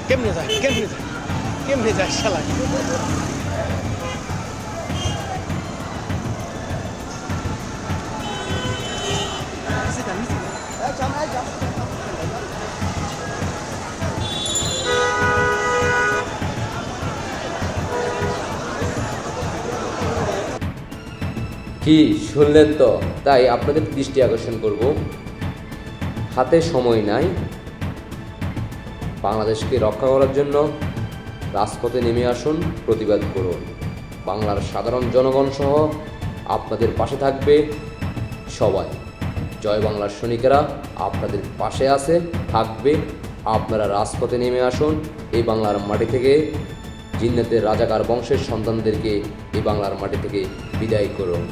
কেমনে যায় কেমনে যায় কেমনে যায় শালা কি শুনলেন তো? তাই আপনাদের দৃষ্টি আকর্ষণ করব, হাতে সময় নাই, বাংলাদেশকে রক্ষা করার জন্য রাজপথে নেমে আসুন, প্রতিবাদ করুন। বাংলার সাধারণ জনগণ সহ আপনাদের পাশে থাকবে সবাই। জয় বাংলার সৈনিকেরা আপনাদের পাশে আছে, থাকবে। আপনারা রাজপথে নেমে আসুন, এই বাংলার মাটি থেকে জিন্নাতের রাজাকার বংশের সন্তানদেরকে এই বাংলার মাটি থেকে বিদায় করুন।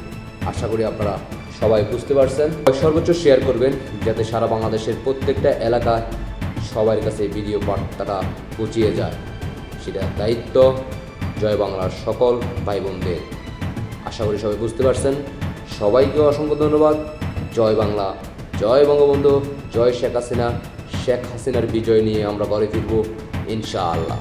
আশা করি আপনারা সবাই বুঝতে পারছেন। সর্বোচ্চ শেয়ার করবেন যাতে সারা বাংলাদেশের প্রত্যেকটা এলাকায় সবার কাছে ভিডিও বার্তাটা পৌঁছিয়ে যায়, সেটা দায়িত্ব জয় বাংলার সকল ভাই বোনদের। আশা করি সবাই বুঝতে পারছেন। সবাইকে অসংখ্য ধন্যবাদ। জয় বাংলা, জয় বঙ্গবন্ধু, জয় শেখ হাসিনা। শেখ হাসিনার বিজয় নিয়ে আমরা ঘরে ফিরব ইনশাআল্লাহ।